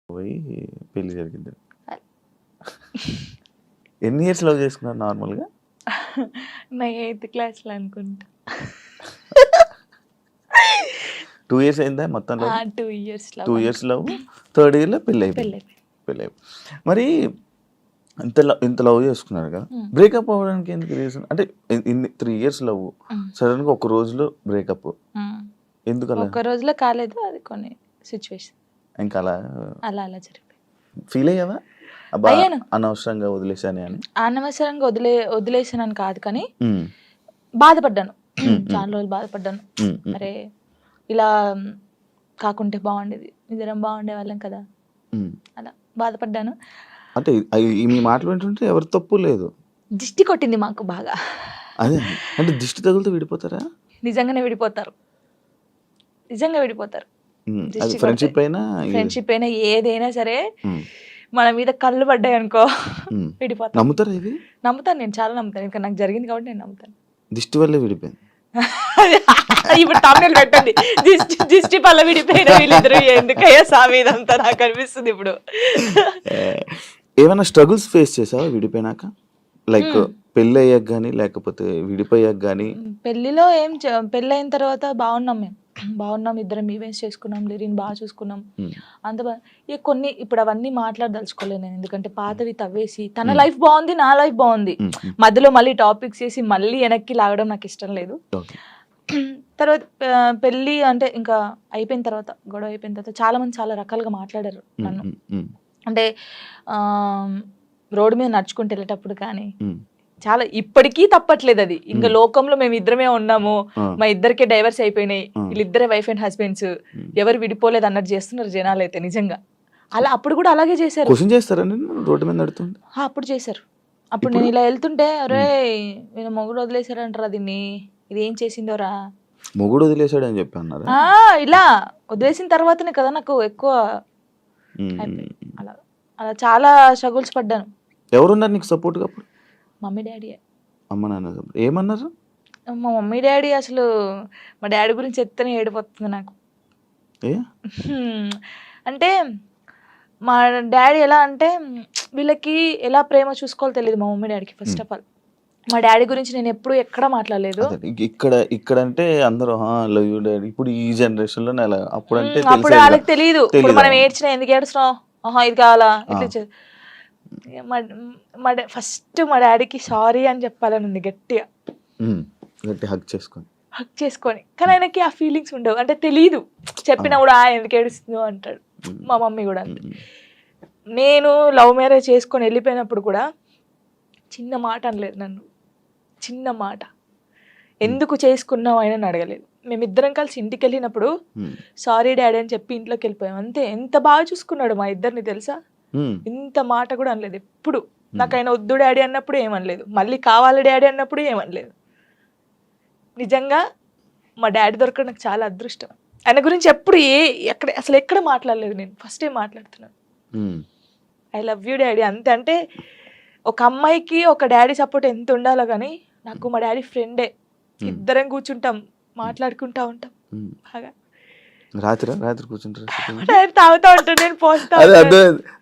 పోయి పెళ్లి జరిగింది. ఎన్ని ఇయర్స్ లవ్ చేసుకున్నారు నార్మల్గా? నా 8th క్లాస్లో అనుకుంటా. 2 years అయిందా మొత్తం love? 2 years 2 years love, 3rd yearలో పెళ్ళి అయిపోయింది. మరి ఇంత లవ్ చేసుకున్నారు కదా, బ్రేకప్ అవ్వడానికి ఎందుకు రీజన్? అంటే 3 years లవ్, సడన్గా ఒక రోజులో బ్రేకప్ ఎందుకు? అలా ఒక రోజులో కాలేదు, అది కొన్ని సిచ్యువేషన్ ఇంకా అలా అలా జరిగింది. ఫీల్ అయ్యావా అబ్బా అనవసరంగా వదిలేసాను అని? అనవసరంగా వదిలేసానని కాదు, కానీ బాధపడ్డాను. చాలా రోజులు బాధపడ్డాను. అరే ఇలా కాకుంటే బాగుండేది, ఇద్దరం బాగుండే వాళ్ళం కదా, అలా బాధపడ్డాను. అంటే మీ మాటలు వింటుంటే ఎవరి తప్పు లేదు. దిష్టి కొట్టింది మాకు బాగా. అదే అంటే దిష్టి తగులుతూ విడిపోతారా? నిజంగానే విడిపోతారు, నిజంగా విడిపోతారు. ఫ్రెండ్షిప్ అయినా ఏదైనా సరే మన మీద కళ్ళు పడ్డాయి అనుకో విడిపోతాను. నమ్ముతారా ఇది? నమ్ముతాను, నేను చాలా నమ్ముతాను. ఇంకా నాకు జరిగింది కాబట్టి నేను నమ్ముతాను. దిష్టి వల్లే విడిపోయింది. ఇప్పుడు తమిళ పెట్టండి, దిష్టి వల్ల విడిపోయిన వీళ్ళిద్దరు ఎందుకయ్యా సామి ఇదంతా నాకు అనిపిస్తుంది ఇప్పుడు. ఏమైనా స్ట్రగుల్స్ ఫేస్ చేసావా విడిపోయినాక? లైక్ పెళ్ళి అయ్యాక కానీ లేకపోతే విడిపోయాక కానీ? పెళ్లిలో పెళ్ళి అయిన తర్వాత బాగున్నాం, మేము బాగున్నాం, ఇద్దరం ఈవెంట్స్ చేసుకున్నాం, లిరిని బాగా చూసుకున్నాం, అంత ఇక కొన్ని ఇప్పుడు అవన్నీ మాట్లాడదలుచుకోలేదు నేను, ఎందుకంటే పాతవి తవ్వేసి తన లైఫ్ బాగుంది, నా లైఫ్ బాగుంది, మధ్యలో మళ్ళీ టాపిక్స్ చేసి మళ్ళీ వెనక్కి లాగడం నాకు ఇష్టం లేదు. తర్వాత పెళ్ళి అంటే ఇంకా అయిపోయిన తర్వాత, గొడవ అయిపోయిన తర్వాత చాలా మంది చాలా రకాలుగా మాట్లాడారు నన్ను. అంటే రోడ్డు మీద నడుచుకుంటూ వెళ్ళేటప్పుడు కానీ చాలా, ఇప్పటికీ తప్పట్లేదు అది. ఇంకా లోకంలో మేము ఇద్దరమే ఉన్నాము, మా ఇద్దరికే డైవర్స్ అయిపోయినాయి, వీళ్ళిద్దరే వైఫ్ అండ్ హస్బెండ్స్, ఎవరు విడిపోలేదు అన్నట్టు చేస్తున్నారు జనాలు అయితే. నిజంగా అలా అప్పుడు కూడా అలాగే చేశారు. రోడ్డు మీద నడుతుంది అప్పుడు చేశారు. అప్పుడు నేను ఇలా వెళ్తుంటే, అరే నేను మొగుడు వదిలేశారంటారా దీన్ని, ఇది ఏం చేసిందోరా, మొగుడు వదిలేశాడు అని చెప్పి అన్నారు. ఇలా వదిలేసిన తర్వాతనే కదా నాకు ఎక్కువ అలా అలా చాలా స్ట్రగుల్స్ పడ్డాను. ఎవరున్నారు నీకు సపోర్ట్ గా అప్పుడు? Mummy daddy. అమ్మ నాన్న ఏమన్నారు? మా మమ్మీ డాడీ అసలు, మా డాడీ గురించి ఎత్తనే ఏడిపోతుంది నాకు. అంటే మా డాడీ ఎలా అంటే, వీళ్ళకి ఎలా ప్రేమ చూసుకోవాలో తెలియదు మా మమ్మీ డాడీకి. ఫస్ట్ ఆఫ్ ఆల్ మా డాడీ గురించి నేను ఎప్పుడు ఎక్కడ మాట్లాడలేదు. ఇక్కడ అంటే అందరూ లవ్ యూ డాడీ, ఇప్పుడు ఈ జనరేషన్ లో అప్పుడు అంటే అప్పుడు వాళ్ళకి తెలియదు. ఇప్పుడు మనం ఏడ్చినా ఎందుకు ఏడుస్తున్నాం, ఇది కావాలా ఇట్లా. ఫస్ట్ మా డాడీకి సారీ అని చెప్పాలని ఉంది గట్టిగా, హక్ చేసుకొని. కానీ ఆయనకి ఆ ఫీలింగ్స్ ఉండవు, అంటే తెలీదు. చెప్పినా కూడా ఎందుకు ఏడుస్తుందో అంటాడు. మా మమ్మీ కూడా అంతే. నేను లవ్ మ్యారేజ్ చేసుకొని వెళ్ళిపోయినప్పుడు కూడా చిన్న మాట అనలేదు నన్ను, చిన్న మాట. ఎందుకు చేసుకున్నావు అయినా అడగలేదు. మేమిద్దరం కలిసి ఇంటికి వెళ్ళినప్పుడు సారీ డాడీ అని చెప్పి ఇంట్లోకి వెళ్ళిపోయాం అంతే. ఎంత బాగా చూసుకున్నాడు మా ఇద్దరిని తెలుసా, ఇంత మాట కూడా అనలేదు ఎప్పుడు. నాకు ఆయన వద్దు డాడీ అన్నప్పుడు ఏమనలేదు, మళ్ళీ కావాలి డాడీ అన్నప్పుడు ఏమనలేదు. నిజంగా మా డాడీ దొరకడం నాకు చాలా అదృష్టం. ఆయన గురించి ఎప్పుడు అసలు ఎక్కడ మాట్లాడలేదు నేను, ఫస్ట్ టైం మాట్లాడుతున్నాను. ఐ లవ్ యూ డాడీ అంతే. అంటే ఒక అమ్మాయికి ఒక డాడీ సపోర్ట్ ఎంత ఉండాలో, కానీ నాకు మా డాడీ ఫ్రెండే. ఇద్దరం కూర్చుంటాం, మాట్లాడుకుంటా ఉంటాం బాగా. రాత్రి కూర్చుంటారు, తాగుతా ఉంటాను, నేను పోస్తా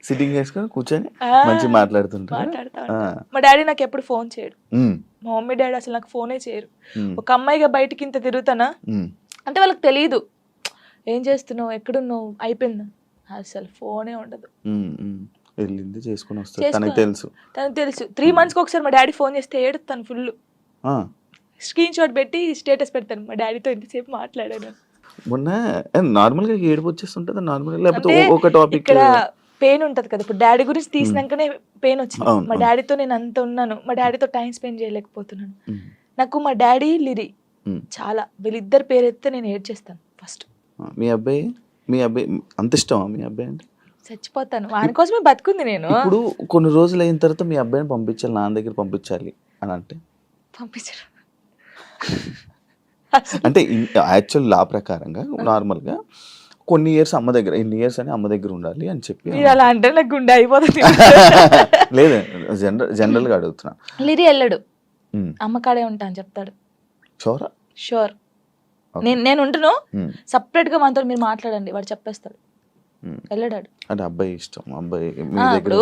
సిట్టింగ్ చేసుకొని కూర్చొని మంచి మాట్లాడుతా. మా డాడీ నాకు ఎప్పుడు ఫోన్ చేయడు, మా మమ్మీ డాడీ అసలు నాకు ఫోనే చేయరు. ఒక అమ్మాయిగా బయటికి ఇంత తిరుగుతానా అంటే వాళ్ళకి తెలియదు, ఏం చేస్తున్నావు, ఎక్కడున్నావు, అయిపోయిందా, అసలు ఫోనే ఉండదు. తనకు తెలుసు 3 months ఒకసారి మా డాడీ ఫోన్ చేస్తే ఏడుతాను ఫుల్. స్క్రీన్ షాట్ పెట్టి స్టేటస్ పెడతాను, మా డాడీతో ఇంతసేపు మాట్లాడాను. మొన్న నార్మల్ గా ఏడుపు వచ్చేస్తుంటది నార్మల్, లేకపోతే ఒక టాపిక్ ఇక్కడ పెయిన్ ఉంటది కదా. ఇప్పుడు డాడీ గురించి తీసినాకనే పెయిన్ వచ్చింది. మా డాడీతో నేను అంత ఉన్నాను, మా డాడీతో టైం స్పెండ్ చేయలేకపోతున్నాను. నాకు మా డాడీ లిరి చాలా, వీళ్ళిద్దరు పేరు ఎత్తే నేను ఏడ్చేస్తాను ఫస్ట్. మీ అబ్బాయి అంత ఇష్టమా మీ అబ్బాయి అంటే? చచ్చిపోతాను వాని కోసమే బతుకుంది నేను. ఇప్పుడు కొన్ని రోజులు అయిన తర్వాత మీ అబ్బాయిని పంపించాలి, నాన్న దగ్గర పంపించాలి అని అంటే పంపించరు. అంటే యాక్చువల్ లా ప్రకారంగా నార్మల్గా కొన్ని ఇయర్స్ అమ్మ దగ్గర, ఇన్ని ఇయర్స్ అని అమ్మ దగ్గర ఉండాలి అని చెప్పి అలా అంటే నాకు గుండె అయిపోతుంది. లేదు జనరల్ గా అడుగుతున్నా. లిరి వెళ్ళడు, అమ్మ కాడే ఉంటా అని చెప్తాడు. షూరా? షూర్. నేను ఉంటును సపరేట్ గా మనతో మీరు మాట్లాడండి వాడు చెప్పేస్తాడు వెళ్ళడాడు. అంటే అబ్బాయి ఇష్టం, అబ్బాయి ఇప్పుడు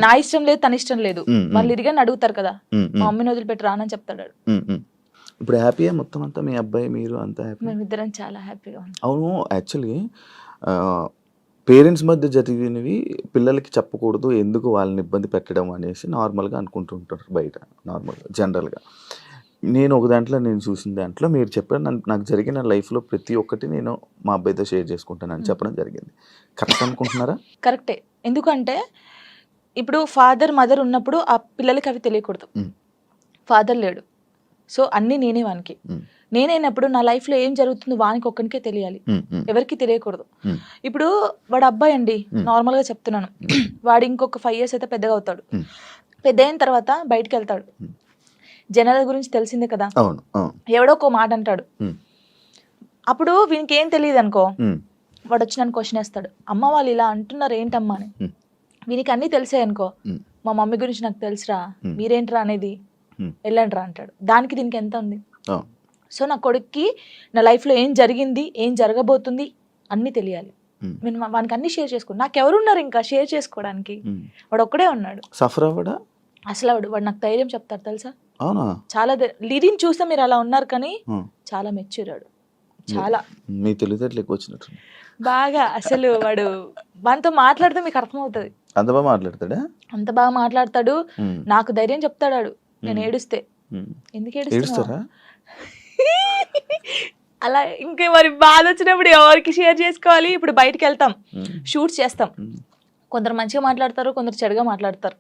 నా ఇష్టం లేదు తన ఇష్టం లేదు వాళ్ళు ఇదిగా అడుగుతారు కదా, మా మమ్మీని వదిలిపెట్టి రానని చెప్తాడు. ఇప్పుడు హ్యాపీయా మొత్తం అంతా మీ అబ్బాయి మీరు అంతా హ్యాపీ? మేమిద్దరం చాలా హ్యాపీగా ఉన్నాం. అవును, యాక్చువల్లీ పేరెంట్స్ మధ్య జరిగినవి పిల్లలకి చెప్పకూడదు, ఎందుకు వాళ్ళని ఇబ్బంది పెట్టడం అనేసి నార్మల్గా అనుకుంటుంటారు బయట, నార్మల్గా జనరల్గా. నేను ఒక దాంట్లో నేను చూసిన దాంట్లో మీరు చెప్పారు, నాకు జరిగిన లైఫ్లో ప్రతి ఒక్కటి నేను మా అబ్బాయితో షేర్ చేసుకుంటానని చెప్పడం జరిగింది. కరెక్ట్ అనుకుంటున్నారా? కరెక్టే. ఎందుకంటే ఇప్పుడు ఫాదర్ మదర్ ఉన్నప్పుడు ఆ పిల్లలకి అవి తెలియకూడదు. ఫాదర్ లేడు, సో అన్నీ నేనే వానికి. నేనైనప్పుడు నా లైఫ్లో ఏం జరుగుతుందో వానికి ఒక్కనికే తెలియాలి, ఎవరికి తెలియకూడదు. ఇప్పుడు వాడు అబ్బాయి అండి, నార్మల్గా చెప్తున్నాను, వాడు ఇంకొక 5 years అయితే పెద్దగా అవుతాడు. పెద్ద అయిన తర్వాత బయటకు వెళ్తాడు, జనాల గురించి తెలిసిందే కదా, ఎవడో ఒక మాట అంటాడు. అప్పుడు వీనికి ఏం తెలియదు అనుకో, వాడు వచ్చి నన్ను క్వశ్చన్ వేస్తాడు, అమ్మ వాళ్ళు ఇలా అంటున్నారు ఏంటమ్మా అని. వీనికి అన్నీ తెలిసాయి అనుకో, మా మమ్మీ గురించి నాకు తెలుసురా, మీరేంట్రా అనేది, వెళ్ళండి రా అంటాడు. దానికి దీనికి ఎంత ఉంది? సో నా కొడుక్కి నా లైఫ్లో ఏం జరిగింది, ఏం జరగబోతుంది అన్నీ తెలియాలి. నేను వానికి అన్ని షేర్ చేసుకో, నాకెవరున్నారు ఇంకా షేర్ చేసుకోవడానికి, వాడు ఒక్కడే ఉన్నాడు. సఫర్ అవ్వడా అసలు వాడు నాకు ధైర్యం చెప్తాడు తెలుసా. అవునా? చాలా లిరిని చూస్తే మీరు అలా ఉన్నారు కానీ చాలా మెచ్యూరాడు, చాలా మీ తెలివితేటలు ఎక్కువ వచ్చినట్టు బాగా. అసలు వాడు వానితో మాట్లాడితే మీకు అర్థమవుతుంది, అంత బాగా మాట్లాడతాడా? అంత బాగా మాట్లాడతాడు. నాకు ధైర్యం చెప్తాడు నేను ఏడుస్తే. ఎందుకు ఏడుస్తారా అలా? ఇంకా మరి బాధ వచ్చినప్పుడు ఎవరికి షేర్ చేసుకోవాలి? ఇప్పుడు బయటికి వెళ్తాం, షూట్స్ చేస్తాం, కొందరు మంచిగా మాట్లాడతారు, కొందరు చెడుగా మాట్లాడతారు.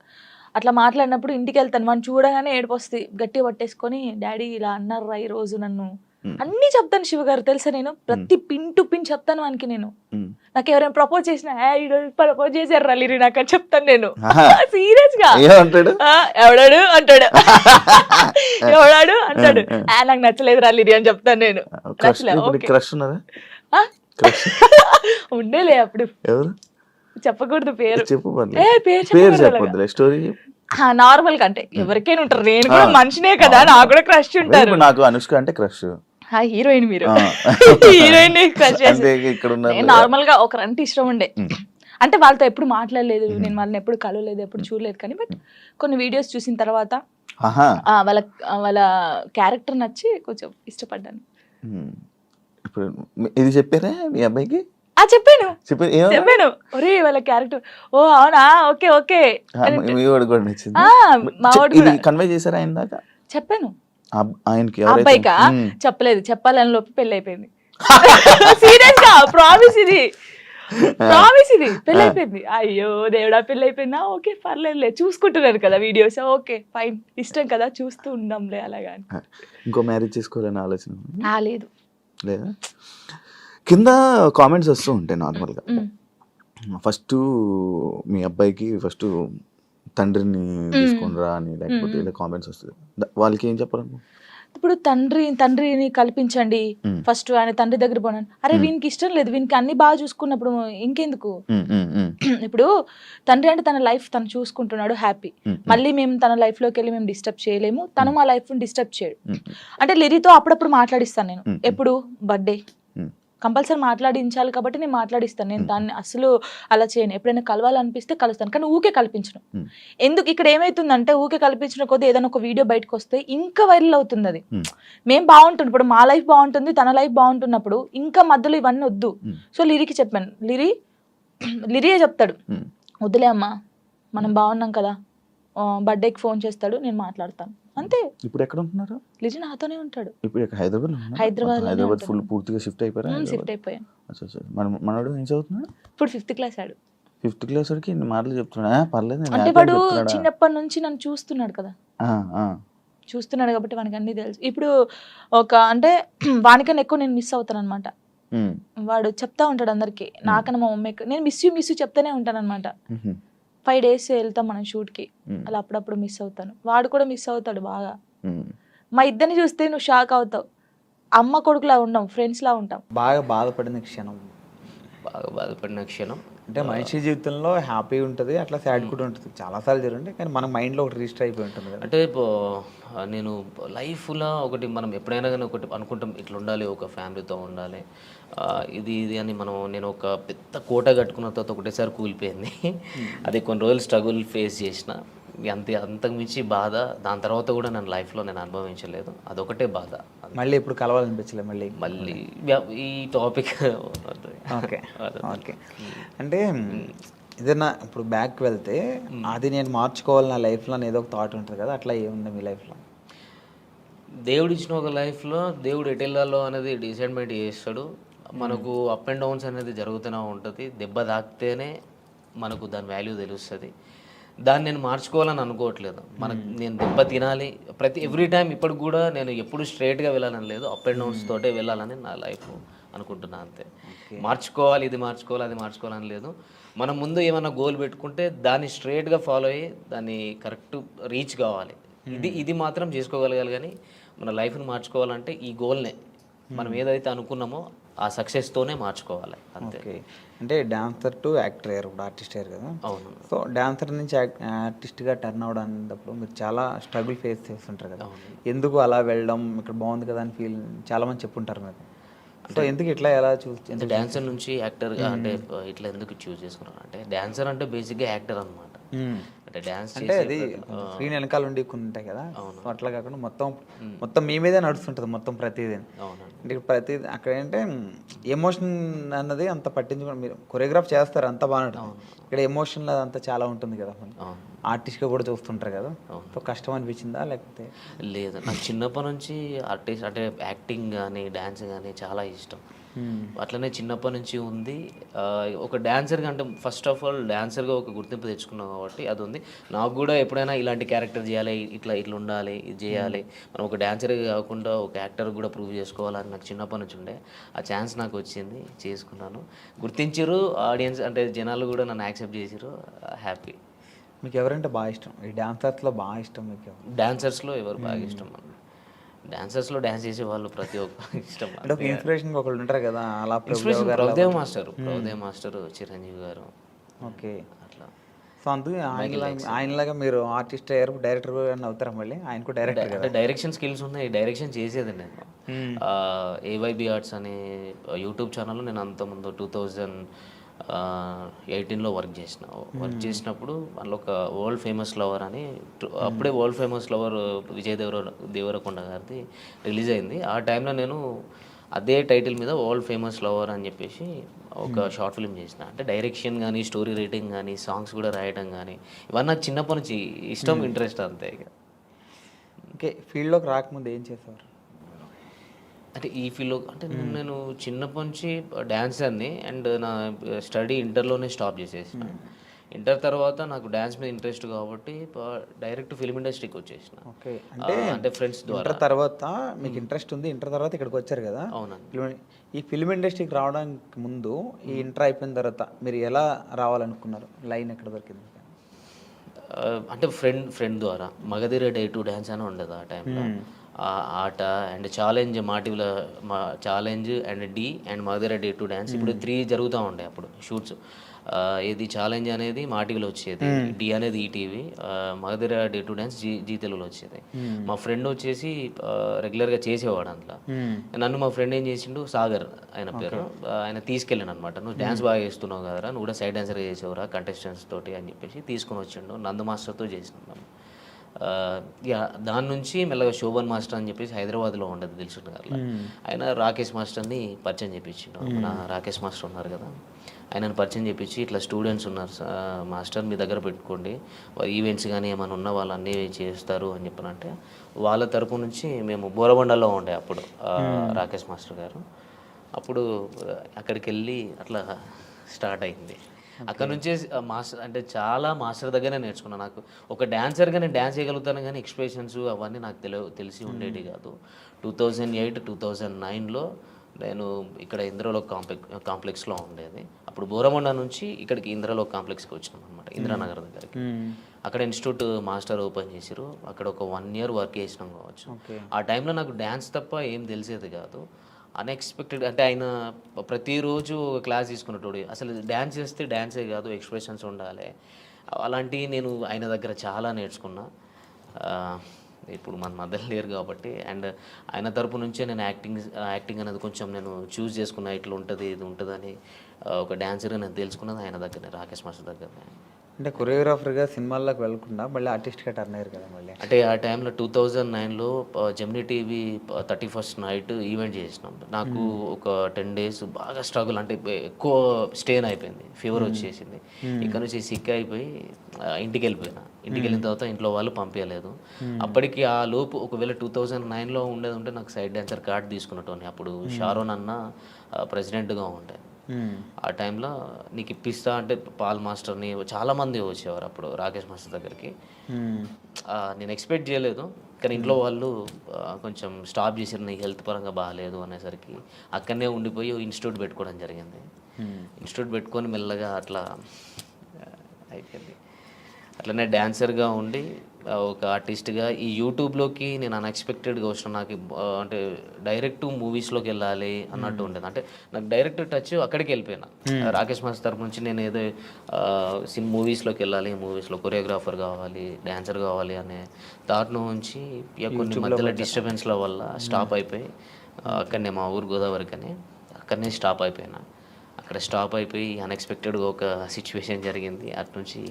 అట్లా మాట్లాడినప్పుడు ఇంటికి వెళ్తాను, వాడిని చూడగానే ఏడుపు వస్తుంది, గట్టిగా పట్టేసుకొని డాడీ ఇలా అన్నారా ఈ రోజు నన్ను అన్నీ చెప్తాను. శివగారు తెలుసా, నేను ప్రతి పిన్ టు పిన్ చెప్తాను వానికి. నేను నాకు ఎవరైనా ప్రపోజ్ చేసినా ప్రపోజ్ చేశారు లిరి నాకు అని చెప్తాను నేను సీరియస్ గా. ఎవడాడు అంటాడు, ఎవడాడు అంటాడు, నాకు నచ్చలేదు లిరి అని చెప్తాను నేను. ఉండేలే అప్పుడు, చెప్పకూడదు పేరు, నార్మల్ గా అంటే ఎవరికైనా ఉంటారు, నేను కూడా మనిషినే కదా, నాకు కూడా క్రష్ ఉంటారు. నాకు అనుష్క అంటే క్రష్, హీరోయిన్ మీరు హీరోయిన్ నార్మల్ గా ఒకరంటే ఇష్టం ఉండే. అంటే వాళ్ళతో ఎప్పుడు మాట్లాడలేదు, నేను వాళ్ళని ఎప్పుడు కలవలేదు, ఎప్పుడు చూడలేదు. కానీ బట్ కొన్ని వీడియోస్ చూసిన తర్వాత వాళ్ళ క్యారెక్టర్ నచ్చి కొంచెం ఇష్టపడ్డాను. ఇప్పుడు ఇది చెప్పారా మీ అబ్బాయికి? చెప్పాను ఒరే వాళ్ళ క్యారెక్టర్, ఓ అవునా, ఓకే ఓకే. కన్వే చేశారా ఆయన దాకా? చెప్పాను ఆయనకి. అబ్బాయికా చెప్పలేదు, చెప్పాలని లోపు పెళ్లి అయిపోయింది. సీరియస్ గా ప్రామిస్, ఇది పెళ్లి అయిపోయింది. అయ్యో దేవుడా పెళ్లి అయిపోయిందా, ఓకే పర్లేదులే, చూసుకుంటున్నారు కదా వీడియోస్, ఓకే ఫైన్, ఇష్టం కదా చూస్తూ ఉందాంలే అలాగా. ఇంకో మ్యారేజ్ చేసుకోవాలని ఆలోచన లేదు లేదా? కింద కామెంట్స్ వస్తూ ఉంటాయి నార్మల్గా. ఫస్ట్ మీ అబ్బాయికి ఫస్ట్ తండ్రిని తీసుకునిరా అని, లేకపోతే ఇలా కామెంట్స్ వస్తుంది, వాళ్ళకి ఏం చెప్పాలి? ఇప్పుడు తండ్రిని కల్పించండి ఫస్ట్, ఆయన తండ్రి దగ్గర పోనాను. అరే వీనికి ఇష్టం లేదు, వీనికి అన్ని బాగా చూసుకున్నప్పుడు ఇంకెందుకు? ఇప్పుడు తండ్రి అంటే తన లైఫ్ తను చూసుకుంటున్నాడు, హ్యాపీ. మళ్ళీ మేము తన లైఫ్ లోకి వెళ్ళి మేము డిస్టర్బ్ చేయలేము, తను మా లైఫ్ డిస్టర్బ్ చేయడు. అంటే లిరితో అప్పుడప్పుడు మాట్లాడిస్తాను నేను, ఎప్పుడు బర్త్డే కంపల్సరీ మాట్లాడించాలి కాబట్టి నేను మాట్లాడిస్తాను. నేను దాన్ని అసలు అలా చేయను, ఎప్పుడైనా కలవాలనిపిస్తే కలుస్తాను, కానీ ఊకే కల్పించను. ఎందుకు ఇక్కడ ఏమైతుందంటే ఊకే కల్పించిన కొద్ది ఏదైనా ఒక వీడియో బయటకు వస్తే ఇంకా వైరల్ అవుతుంది. అది మేము బాగుంటుంది, ఇప్పుడు మా లైఫ్ బాగుంటుంది, తన లైఫ్ బాగుంటున్నప్పుడు ఇంకా మధ్యలో ఇవన్నీ వద్దు. సో లిరికి చెప్పాను, లిరియే చెప్తాడు, వద్దులే అమ్మా మనం బాగున్నాం కదా, బర్త్డేకి ఫోన్ చేస్తాడు, నేను మాట్లాడతాను అంతే. ఇప్పుడు ఎక్కడ ఉంటున్నారు? లిజి నాతోనే ఉంటాడు. ఇప్పుడు హైదరాబాద్ ఫుల్ పూర్తిగా షిఫ్ట్ అయిపోయారు? షిఫ్ట్ అయిపోయాను. మనోడు ఏం చదువుతున్నాడు? ఇప్పుడు 5th క్లాస్ ఆడు. 5th క్లాస్ వాడికి ఇన్ని మాటలు చెప్తున్నా? పర్లేదు, అంటే వాడు చిన్నప్పటి నుంచి నన్ను చూస్తున్నాడు కదా, చూస్తున్నాడు కాబట్టి వానికి అన్ని తెలుసు. ఇప్పుడు అంటే వానికన్నా ఎక్కువ నేను మిస్ అవుతాను అనమాట. వాడు చెప్తా ఉంటాడు అందరికి, నాకన్నా మా మమ్మీకి నేను మిస్ యూ చెప్తానే ఉంటాను అనమాట. 5 days వెళ్తాం మనం షూట్కి, అలా అప్పుడప్పుడు మిస్ అవుతాను, వాడు కూడా మిస్ అవుతాడు బాగా. మా ఇద్దరిని చూస్తే నువ్వు షాక్ అవుతావు, అమ్మ కొడుకులా ఉండం, ఫ్రెండ్స్ లా ఉంటాం. బాగా బాధపడిన క్షణం బాగా బాధపడిన క్షణం. అంటే మనిషి జీవితంలో హ్యాపీ ఉంటుంది, అట్లా సాడ్ కూడా ఉంటుంది, చాలాసార్లు జరుగుతుంది, కానీ మన మైండ్లో ఒకటి రిజిస్టర్ అయిపోయి ఉంటుంది కదా. అంటే నేను లైఫ్లో ఒకటి మనం ఎప్పుడైనా కానీ ఒకటి అనుకుంటాం, ఇట్లా ఉండాలి, ఒక ఫ్యామిలీతో ఉండాలి, ఇది ఇది అని నేను ఒక పెద్ద కోట కట్టుకున్న తర్వాత ఒకటేసారి కూలిపోయింది. అది కొన్ని రోజులు స్ట్రగుల్ ఫేస్ చేసిన, అంతకు మించి బాధ దాని తర్వాత కూడా నేను లైఫ్లో నేను అనుభవించలేదు, అదొకటే బాధ. మళ్ళీ ఇప్పుడు కలవాలనిపించలేదు మళ్ళీ ఈ టాపిక్. Okay okay. అంటే ఏదైనా ఇప్పుడు బ్యాక్ వెళ్తే అది నేను మార్చుకోవాలి నా లైఫ్లో అని ఏదో ఒక థాట్ ఉంటుంది కదా, అట్లా ఏముంది మీ లైఫ్లో? దేవుడు ఇచ్చిన ఒక లైఫ్లో దేవుడు ఎటు వెళ్ళాలో అనేది డిసైడ్మెంట్ చేస్తాడు. మనకు అప్ అండ్ డౌన్స్ అనేది జరుగుతూనే ఉంటుంది. దెబ్బ తాకితేనే మనకు దాని వాల్యూ తెలుస్తుంది. దాన్ని నేను మార్చుకోవాలని అనుకోవట్లేదు. నేను దెబ్బ తినాలి ఎవ్రీ టైం. ఇప్పుడు కూడా నేను ఎప్పుడు స్ట్రైట్గా వెళ్ళాలని లేదు, అప్ అండ్ డౌన్స్ తోటే వెళ్ళాలని నా లైఫ్ అనుకుంటున్నాను అంతే. మార్చుకోవాలి, ఇది మార్చుకోవాలి, అది మార్చుకోవాలని లేదు. మనం ముందు ఏమైనా గోల్ పెట్టుకుంటే దాన్ని స్ట్రైట్గా ఫాలో అయ్యి దాన్ని కరెక్ట్ రీచ్ కావాలి. ఇది మాత్రం చేసుకోగలగాలి. కానీ మన లైఫ్ని మార్చుకోవాలంటే ఈ గోల్నే మనం ఏదైతే అనుకున్నామో ఆ సక్సెస్తోనే మార్చుకోవాలి అంతే. అంటే డాన్సర్ టు యాక్టర్ అయ్యారు, ఇప్పుడు ఆర్టిస్ట్ అయ్యారు కదా. అవును. సో డాన్సర్ నుంచి ఆర్టిస్ట్గా టర్న్ అవడం అనేటప్పుడు మీరు చాలా స్ట్రగుల్ ఫేస్ చేస్తుంటారు కదా. ఎందుకు అలా వెళ్ళడం, ఇక్కడ బాగుంది కదా అని ఫీల్ చాలామంది చెప్పుంటారు మీరు. సో ఎందుకు ఇట్లా ఎలా అంటే డాన్సర్ నుంచి యాక్టర్గా అంటే ఇట్లా ఎందుకు చూస్ చేసుకున్నాను అంటే, డాన్సర్ అంటే బేసిక్గా యాక్టర్ అనమాట. అంటే డాన్స్ అంటే అది స్క్రీన్ వెనకాల ఉండి కొన్ని ఉంటాయి కదా, సో అట్లా కాకుండా మొత్తం మీ మీదే నడుస్తుంటుంది మొత్తం ప్రతిదీ. అంటే ప్రతిదీ అక్కడ ఏంటంటే ఎమోషన్ అన్నది అంత పట్టించుకోండి, మీరు కొరియోగ్రాఫ్ చేస్తారు అంత బాగుంటుంది. ఇక్కడ ఎమోషన్ అంతా చాలా ఉంటుంది కదా, ఆర్టిస్ట్గా కూడా చూస్తుంటారు కదా. సో కష్టం అనిపించిందా లేకపోతే? లేదు, నాకు చిన్నప్పటి నుంచి ఆర్టిస్ట్ అంటే యాక్టింగ్ కానీ డ్యాన్స్ కానీ చాలా ఇష్టం. అట్లనే చిన్నప్పటి నుంచి ఉంది. ఒక డాన్సర్గా అంటే ఫస్ట్ ఆఫ్ ఆల్ డాన్సర్గా ఒక గుర్తింపు తెచ్చుకున్నాం కాబట్టి అది ఉంది. నాకు కూడా ఎప్పుడైనా ఇలాంటి క్యారెక్టర్ చేయాలి, ఇట్లా ఉండాలి, ఇది చేయాలి, మనం ఒక డాన్సర్గా కాకుండా ఒక యాక్టర్ కూడా ప్రూవ్ చేసుకోవాలని నాకు చిన్నప్పటి నుంచి ఉండే. ఆ ఛాన్స్ నాకు వచ్చింది, చేసుకున్నాను. గుర్తించారు ఆడియన్స్, అంటే జనాలు కూడా నన్ను యాక్సెప్ట్ చేసారు. హ్యాపీ. మీకు ఎవరంటే బాగా ఇష్టం? ఈ డాన్సర్స్లో బాగా ఇష్టం మీకు? డాన్సర్స్లో ఎవరు బాగా ఇష్టం? డాన్సర్స్లో డాన్స్ చేసే వాళ్ళు ప్రతి ఒక్క ఇష్టం. అంటే ఒక ఇన్స్పిరేషన్ ఒకళ్ళు ఉంటారు కదా, అలా ప్రభుదేవ్ మాస్టర్, చిరంజీవి గారు. ఓకే, అట్లా. సో అందుకే ఆయనలాగా మీరు ఆర్టిస్ట్ అయ్యారు, డైరెక్టర్ అవుతారా మళ్ళీ? ఆయన కూడా డైరెక్టర్ కదా. డైరెక్షన్ స్కిల్స్ ఉన్నాయి, డైరెక్షన్ చేసేది నేను. ఏవైబి ఆర్ట్స్ అనే యూట్యూబ్ ఛానల్లో నేను అంతకుముందు 2018లో వర్క్ చేసినప్పుడు అందులో ఒక వరల్డ్ ఫేమస్ లవర్ అని, అప్పుడే world famous lover Vijay Deverakonda గారిది రిలీజ్ అయింది. ఆ టైంలో నేను అదే టైటిల్ మీద వరల్డ్ ఫేమస్ లవర్ అని చెప్పేసి ఒక షార్ట్ ఫిల్మ్ చేసిన. అంటే డైరెక్షన్ కానీ, స్టోరీ రైటింగ్ కానీ, సాంగ్స్ కూడా రాయడం కానీ, ఇవన్నీ నాకు చిన్నప్పటి నుంచి ఇష్టం, ఇంట్రెస్ట్ అంతే. ఇక ఓకే, ఫీల్డ్లోకి రాకముందు ఏం చేసేవారు? అంటే ఈ ఫీల్డ్లో అంటే నేను చిన్నప్పటి నుంచి డ్యాన్సర్ని, అండ్ నా స్టడీ ఇంటర్లోనే స్టాప్ చేసేసిన. ఇంటర్ తర్వాత నాకు డ్యాన్స్ మీద ఇంట్రెస్ట్ కాబట్టి డైరెక్ట్ ఫిల్మ్ ఇండస్ట్రీకి వచ్చేసిన. ఓకే, అంటే ఫ్రెండ్స్ ద్వారా. ఇంటర్ తర్వాత మీకు ఇంట్రెస్ట్ ఉంది, ఇంటర్ తర్వాత ఇక్కడికి వచ్చారు కదా. అవునండి. ఈ ఫిల్మ్ ఇండస్ట్రీకి రావడానికి ముందు, ఈ ఇంటర్ అయిపోయిన తర్వాత మీరు ఎలా రావాలనుకున్నారు? లైన్ ఎక్కడ దొరికింది? అంటే ఫ్రెండ్ ద్వారా మగధీర డే 2 డ్యాన్స్ అని ఉండదు ఆ టైంలో. ఆట అండ్ ఛాలెంజ్, మాటివ్ల challenge and Dhee and Magadheera day 2 dance, ఇప్పుడు 3 జరుగుతూ ఉండే అప్పుడు షూట్స్. ఇది ఛాలెంజ్ అనేది మాటివిలో వచ్చేది, డి అనేది ETV, Magadheera day 2 dance Zee తెలుగులో వచ్చేది. మా ఫ్రెండ్ వచ్చేసి రెగ్యులర్గా చేసేవాడు అందులో. నన్ను మా ఫ్రెండ్ ఏం చేసిండు, సాగర్ ఆయన పేరు, ఆయన తీసుకెళ్ళాను అనమాట. నువ్వు డ్యాన్స్ బాగా చేస్తున్నావు కదరా, నువ్వు కూడా సైడ్ డాన్సర్గా చేసేవరా కంటెస్టెంట్స్ తోటి అని చెప్పేసి తీసుకొని వచ్చిండు. నందు మాస్టర్తో చేసినాం. దాని నుంచి మెల్లగా శోభన్ మాస్టర్ అని చెప్పేసి హైదరాబాద్లో ఉండదు దిల్సుఖ్ నగర్లో, ఆయన రాకేష్ మాస్టర్ని పరిచయం చేయించిండు. మన రాకేష్ మాస్టర్ ఉన్నారు కదా, ఆయనను పరిచయం చేయించి ఇట్లా స్టూడెంట్స్ ఉన్నారు మాస్టర్, మీ దగ్గర పెట్టుకోండి, ఈవెంట్స్ కానీ ఏమైనా ఉన్న వాళ్ళు అన్నీ చేస్తారు అని చెప్పనంటే, వాళ్ళ తరపు నుంచి మేము బోరబండలో ఉండే అప్పుడు రాకేష్ మాస్టర్ గారు. అప్పుడు అక్కడికి వెళ్ళి అట్లా స్టార్ట్ అయింది. అక్కడ నుంచే మాస్టర్ అంటే చాలా మాస్టర్ దగ్గరనే నేర్చుకున్నాను. నాకు ఒక డాన్సర్గా నేను డ్యాన్స్ చేయగలుగుతాను కానీ ఎక్స్ప్రెషన్స్ అవన్నీ నాకు తెలిసి ఉండేవి కాదు. 2008, 2009లో నేను ఇక్కడ ఇంద్రలోక్ కాంప్లెక్స్లో ఉండేది. అప్పుడు బోరమండ నుంచి ఇక్కడికి ఇంద్రలోక్ కాంప్లెక్స్కి వచ్చినాం అనమాట, ఇంద్రానగర్ దగ్గరికి. అక్కడ ఇన్స్టిట్యూట్ మాస్టర్ ఓపెన్ చేసారు. అక్కడ ఒక 1 year వర్క్ చేసినాం కావచ్చు. ఆ టైంలో నాకు డ్యాన్స్ తప్ప ఏం తెలిసేది కాదు. అన్ఎక్స్పెక్టెడ్ అంటే ఆయన ప్రతిరోజు ఒక క్లాస్ తీసుకున్నట్టు అసలు డ్యాన్స్ చేస్తే డ్యాన్సే కాదు ఎక్స్ప్రెషన్స్ ఉండాలి అలాంటివి నేను ఆయన దగ్గర చాలా నేర్చుకున్నా. ఇప్పుడు మన మధ్యలో లేరు కాబట్టి అండ్ ఆయన తరపు నుంచే నేను యాక్టింగ్ అనేది కొంచెం నేను చూస్ చేసుకున్నా ఇట్లా ఉంటుంది ఇది ఉంటుందని ఒక డాన్సర్గా నేను తెలుసుకున్నది ఆయన దగ్గరనే, రాకేష్ మాస్టర్ దగ్గరనే. అంటే కొరియోగ్రాఫర్గా సినిమాల్లోకి వెళ్ళకుండా మళ్ళీ ఆర్టిస్ట్గా టర్న్ అయ్యారు కదా మళ్ళీ. అంటే ఆ టైంలో 2009లో Gemini TV 31st night event చేసినాం. నాకు ఒక 10 days బాగా స్ట్రగుల్, అంటే ఎక్కువ స్టేన్ అయిపోయింది, ఫీవర్ వచ్చేసింది. ఇక్కడ నుంచి సిక్ అయిపోయి ఇంటికి వెళ్ళిపోయినా. ఇంటికి వెళ్ళిన తర్వాత ఇంట్లో వాళ్ళు పంపించలేదు. అప్పటికి ఆ లోపు ఒకవేళ 2009లో ఉండేది ఉంటే నాకు సైడ్ డాన్సర్ కార్డ్ తీసుకున్నట్టు. అప్పుడు షారోన్ అన్న ప్రెసిడెంట్గా ఉండే. ఆ టైంలో నీకు ఇప్పిస్తా అంటే పాల్ మాస్టర్ని చాలామంది వచ్చేవారు అప్పుడు రాకేష్ మాస్టర్ దగ్గరికి. నేను ఎక్స్పెక్ట్ చేయలేదు, కానీ ఇంట్లో వాళ్ళు కొంచెం స్టాప్ చేసారు, నీకు హెల్త్ పరంగా బాగాలేదు అనేసరికి అక్కడనే ఉండిపోయి ఇన్స్టిట్యూట్ పెట్టుకోవడం జరిగింది. ఇన్స్టిట్యూట్ పెట్టుకొని మెల్లగా అట్లా అయిపోయింది. అట్లనే డాన్సర్గా ఉండి ఒక ఆర్టిస్ట్గా ఈ యూట్యూబ్లోకి నేను అన్ఎక్స్పెక్టెడ్గా వచ్చిన. నాకు అంటే డైరెక్ట్ మూవీస్లోకి వెళ్ళాలి అన్నట్టు ఉండేది. అంటే నాకు డైరెక్ట్ టచ్ అక్కడికి వెళ్ళిపోయినా. రాకేష్ మాస్టర్ తరపు నుంచి నేను ఏదో మూవీస్లోకి వెళ్ళాలి, మూవీస్లో కొరియోగ్రాఫర్ కావాలి, డాన్సర్ కావాలి అనే థాట్ నుంచి కొన్ని మధ్యలో డిస్టర్బెన్స్ల వల్ల స్టాప్ అయిపోయి అక్కడనే మా ఊరు గోదావరికనే అక్కడనే స్టాప్ అయిపోయినా. అక్కడ స్టాప్ అయిపోయి అన్ఎక్స్పెక్టెడ్గా ఒక సిచ్యువేషన్ జరిగింది. అటు నుంచి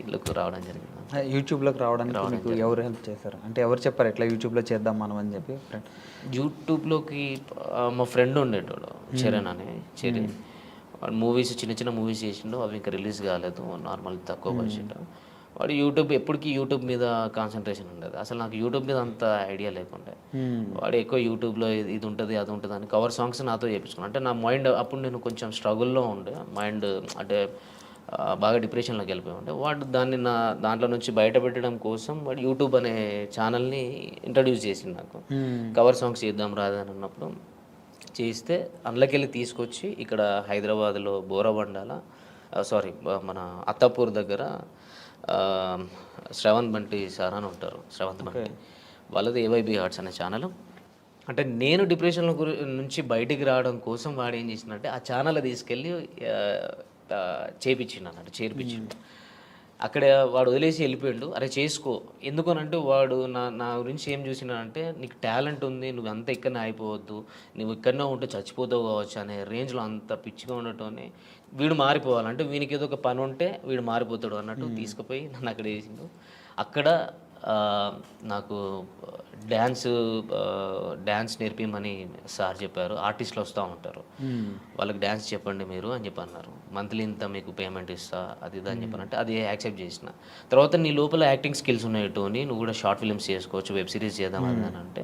ఇళ్ళకు రావడం జరిగింది. యూట్యూబ్లోకి రావడానికి మీకు ఎవరు హెల్ప్ చేశారు? అంటే ఎవరు చెప్పారు ఎట్లా యూట్యూబ్లో చేద్దాం మనం అని చెప్పి? యూట్యూబ్లోకి మా ఫ్రెండ్ ఉండేటోడు చరణ్ అని. చరణ్ వాడు మూవీస్ చిన్న చిన్న మూవీస్ చేసిండు, అవి ఇంకా రిలీజ్ కాలేదు, నార్మల్ తక్కువ బడ్జెట్. వాడు ఎప్పటికీ యూట్యూబ్ మీద కాన్సన్ట్రేషన్ ఉండేది. అసలు నాకు యూట్యూబ్ మీద అంత ఐడియా లేకుండే. వాడు ఎక్కువ యూట్యూబ్లో ఇది ఉంటుంది అది ఉంటుంది అని కవర్ సాంగ్స్ నాతో చేయించుకున్నాను. అంటే నా మైండ్ అప్పుడు నేను కొంచెం స్ట్రగుల్లో ఉండే, మైండ్ అంటే బాగా డిప్రెషన్లోకి వెళ్ళిపోయి ఉండే. వాడు దాంట్లో నుంచి బయటపెట్టడం కోసం వాడు యూట్యూబ్ అనే ఛానల్ని ఇంట్రడ్యూస్ చేసింది నాకు. కవర్ సాంగ్స్ చేద్దాం రాదని అన్నప్పుడు చేస్తే అందులోకి వెళ్ళి తీసుకొచ్చి ఇక్కడ హైదరాబాద్లో బోరబండాల మన అత్తాపూర్ దగ్గర శ్రవంత్ బంటి సార్ అని ఉంటారు. శ్రవంత్ బంటి వాళ్ళది ఏవైబీ ఆర్ట్స్ అనే ఛానల్. అంటే నేను డిప్రెషన్లో నుంచి బయటికి రావడం కోసం వాడు ఏం చేసిందంటే ఆ ఛానల్ తీసుకెళ్ళి చేపించిండు అన్నట్టు, చేర్పించిండు. అక్కడ వాడు వదిలేసి వెళ్ళిపోయిండు. అరే చేసుకో, ఎందుకనంటే వాడు నా గురించి ఏం చూసినాడంటే నీకు టాలెంట్ ఉంది, నువ్వు అంతా ఇక్కడనే అయిపోవద్దు, నువ్వు ఇక్కడనే ఉంటే చచ్చిపోతావు కావచ్చు అనే రేంజ్లో అంత పిచ్చిగా ఉండటంనే వీడు మారిపోవాలంటే వీనికి ఏదో ఒక పని ఉంటే వీడు మారిపోతాడు అన్నట్టు తీసుకుపోయి నన్ను అక్కడ వేసిండు. అక్కడ నాకు డ్యాన్స్ నేర్పిమని సార్ చెప్పారు. ఆర్టిస్టులు వస్తూ ఉంటారు, వాళ్ళకి డ్యాన్స్ చెప్పండి మీరు అని చెప్పి అన్నారు. మంత్లీ ఇంత మీకు పేమెంట్ ఇస్తా అది ఇది అని చెప్పానంటే అది యాక్సెప్ట్ చేసిన. తర్వాత నీ లోపల యాక్టింగ్ స్కిల్స్ ఉన్నాయి టోని, నువ్వు కూడా షార్ట్ ఫిల్మ్స్ చేసుకోవచ్చు, వెబ్ సిరీస్ చేద్దాం అని అంటే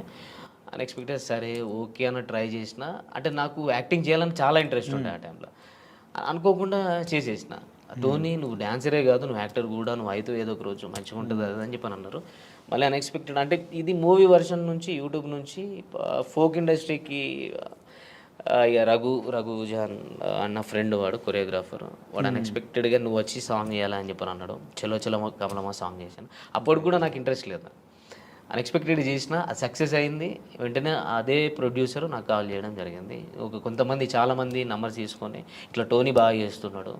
అన్ఎక్స్పెక్టెడ్ సరే ఓకే అని ట్రై చేసిన. అంటే నాకు యాక్టింగ్ చేయాలని చాలా ఇంట్రెస్ట్ ఉండే ఆ టైంలో. అనుకోకుండా చేసేసిన. టోనీ నువ్వు డాన్సరే కాదు, నువ్వు యాక్టర్ కూడా, నువ్వు అయితే ఏదో ఒక రోజు మంచిగా ఉంటుంది అది అని చెప్పని అన్నారు. మళ్ళీ అన్ఎక్స్పెక్టెడ్ అంటే ఇది మూవీ వర్షన్ నుంచి యూట్యూబ్ నుంచి ఫోక్ ఇండస్ట్రీకి రఘుజాన్ అన్న ఫ్రెండ్, వాడు కొరియోగ్రాఫర్. వాడు అన్ఎక్స్పెక్టెడ్గా నువ్వు వచ్చి సాంగ్ చేయాలని చెప్పని అన్నాడు. చలో చలో కమలమ్మ సాంగ్ చేశాను. అప్పుడు కూడా నాకు ఇంట్రెస్ట్ లేదు, అన్ఎక్స్పెక్టెడ్ చేసిన, అది సక్సెస్ అయింది. వెంటనే అదే ప్రొడ్యూసర్ నాకు కాల్ చేయడం జరిగింది. కొంతమంది చాలామంది నంబర్స్ తీసుకొని ఇట్లా టోనీ బాగా చేస్తున్నాడు,